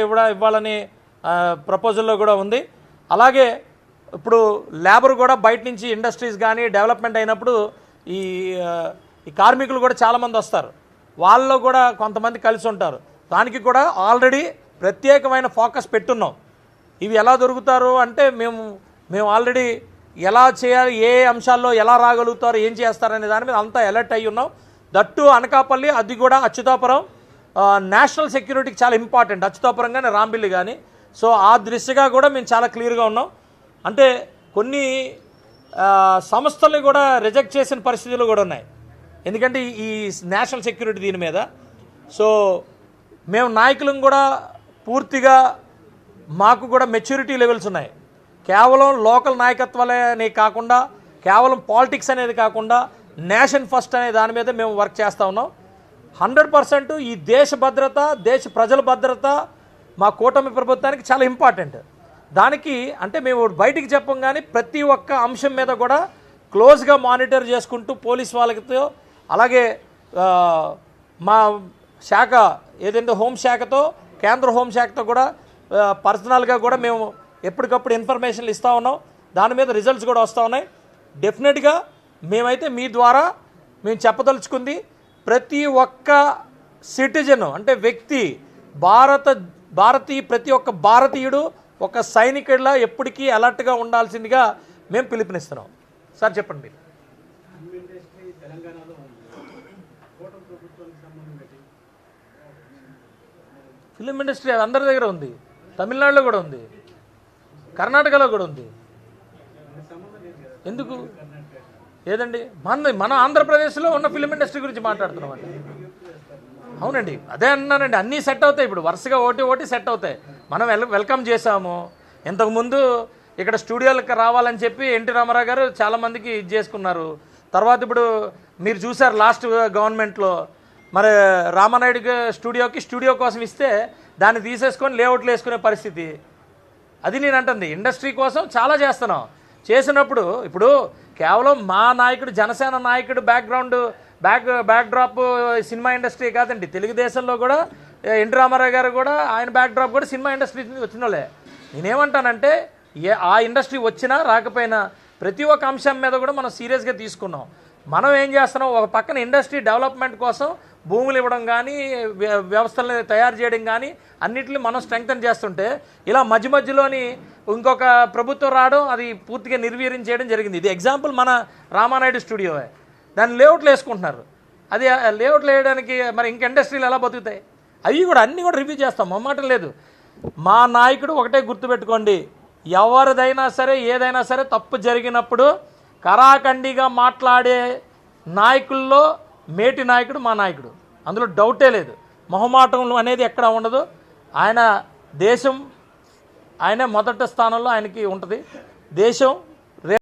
ఇవ్వాలని ప్రపోజల్లో కూడా ఉంది. అలాగే ఇప్పుడు లేబర్ కూడా బయట నుంచి ఇండస్ట్రీస్ కానీ డెవలప్మెంట్ అయినప్పుడు ఈ కార్మికులు కూడా చాలామంది వస్తారు, వాళ్ళలో కూడా కొంతమంది కలిసి ఉంటారు. దానికి కూడా ఆల్రెడీ ప్రత్యేకమైన ఫోకస్ పెట్టున్నాం. ఇవి ఎలా దొరుకుతారు అంటే మేము ఆల్రెడీ ఎలా చేయాలి, ఏ అంశాల్లో ఎలా రాగలుగుతారు, ఏం చేస్తారనే దాని మీద అంతా అలర్ట్ అయ్యి ఉన్నాం. దట్టు అనకాపల్లి, అది కూడా అచ్యుతాపురం నేషనల్ సెక్యూరిటీకి చాలా ఇంపార్టెంట్, అచ్యుతాపురం కానీ రాంబిల్లి కానీ. సో ఆ దృష్టిగా కూడా మేము చాలా క్లియర్గా ఉన్నాం. అంటే కొన్ని సంస్థల్ని కూడా రిజెక్ట్ చేసిన పరిస్థితులు కూడా ఉన్నాయి, ఎందుకంటే ఈ నేషనల్ సెక్యూరిటీ దీని మీద. సో మేము నాయకులను కూడా పూర్తిగా మాకు కూడా మెచ్యూరిటీ లెవెల్స్ ఉన్నాయి. కేవలం లోకల్ నాయకత్వాలనే కాకుండా, కేవలం పాలిటిక్స్ అనేది కాకుండా నేషన్ ఫస్ట్ అనే దాని మీద మేము వర్క్ చేస్తూ ఉన్నాం. 100% ఈ దేశ భద్రత, దేశ ప్రజల భద్రత మా కూటమి ప్రభుత్వానికి చాలా ఇంపార్టెంట్. దానికి అంటే మేము బయటికి చెప్పం, కానీ ప్రతి ఒక్క అంశం మీద కూడా క్లోజ్గా మానిటర్ చేసుకుంటూ పోలీస్ వాళ్ళతో, అలాగే మా శాఖ ఏదైతే హోంశాఖతో, కేంద్ర హోంశాఖతో కూడా పర్సనల్గా కూడా మేము ఎప్పటికప్పుడు ఇన్ఫర్మేషన్లు ఇస్తూ ఉన్నాం. దాని మీద రిజల్ట్స్ కూడా వస్తూ ఉన్నాయి. డెఫినెట్గా మేమైతే మీ ద్వారా మేము చెప్పదలుచుకుంది, ప్రతి ఒక్క సిటిజన్ అంటే వ్యక్తి, భారతీయ ప్రతి ఒక్క భారతీయుడు ఒక సైనికుడిలా ఎప్పటికీ అలర్ట్గా ఉండాల్సిందిగా మేము పిలుపునిస్తున్నాం. సార్ చెప్పండి మీరు. ఫిలిం ఇండస్ట్రీ అందరి దగ్గర ఉంది, తమిళనాడులో కూడా ఉంది, కర్ణాటకలో కూడా ఉంది. ఎందుకు ఏదండి, మన ఆంధ్రప్రదేశ్లో ఉన్న ఫిలిం ఇండస్ట్రీ గురించి మాట్లాడుతున్నామండి. అవునండి, అదే అన్నానండి, అన్నీ సెట్ అవుతాయి. ఇప్పుడు వరుసగా ఒకటి సెట్ అవుతాయి. మనం వెల్కమ్ చేసాము. ఇంతకుముందు ఇక్కడ స్టూడియోలకు రావాలని చెప్పి ఎన్టీ రామారావు గారు చాలామందికి ఇది చేసుకున్నారు. తర్వాత ఇప్పుడు మీరు చూసారు లాస్ట్ గవర్నమెంట్లో మరి రామానాయుడు స్టూడియో కోసం ఇస్తే దాన్ని తీసేసుకొని లేఅవుట్లు వేసుకునే పరిస్థితి. అది నేను అంటుంది, ఇండస్ట్రీ కోసం చాలా చేస్తున్నాం. చేసినప్పుడు ఇప్పుడు కేవలం మా నాయకుడు, జనసేన నాయకుడు బ్యాక్ డ్రాప్ సినిమా ఇండస్ట్రీ కాదండి. తెలుగుదేశంలో కూడా ఎన్టీ రామారావు గారు కూడా ఆయన బ్యాక్ డ్రాప్ కూడా సినిమా ఇండస్ట్రీ వచ్చిన వాళ్ళే. నేనేమంటానంటే ఆ ఇండస్ట్రీ వచ్చినా రాకపోయినా ప్రతి ఒక్క అంశం మీద కూడా మనం సీరియస్గా తీసుకున్నాం. మనం ఏం చేస్తున్నాం, ఒక పక్కన ఇండస్ట్రీ డెవలప్మెంట్ కోసం భూములు ఇవ్వడం కానీ, వ్యవస్థలను తయారు చేయడం కానీ అన్నింటినీ మనం స్ట్రెంగ్తన్ చేస్తుంటే, ఇలా మధ్యలోని ఇంకొక ప్రభుత్వం రావడం, అది పూర్తిగా నిర్వీర్యం చేయడం జరిగింది. ఇది ఎగ్జాంపుల్ మన రామానాయుడు స్టూడియో. దాన్ని లేఅవుట్లు వేసుకుంటున్నారు. అది లేఅవుట్లు వేయడానికి మరి ఇంక ఇండస్ట్రీలు ఎలా బతుకుతాయి? అవి కూడా అన్నీ కూడా రివ్యూ చేస్తాం, మొమ్మాటం లేదు. మా నాయకుడు ఒకటే గుర్తుపెట్టుకోండి, ఎవరిదైనా సరే ఏదైనా సరే తప్పు జరిగినప్పుడు కరాఖండిగా మాట్లాడే నాయకుల్లో మేటి నాయకుడు మా నాయకుడు, అందులో డౌటే లేదు. మొహమాటం అనేది ఎక్కడ ఉండదు. ఆయన దేశం, ఆయనే మొదటి స్థానంలో ఆయనకి ఉంటుంది. దేశం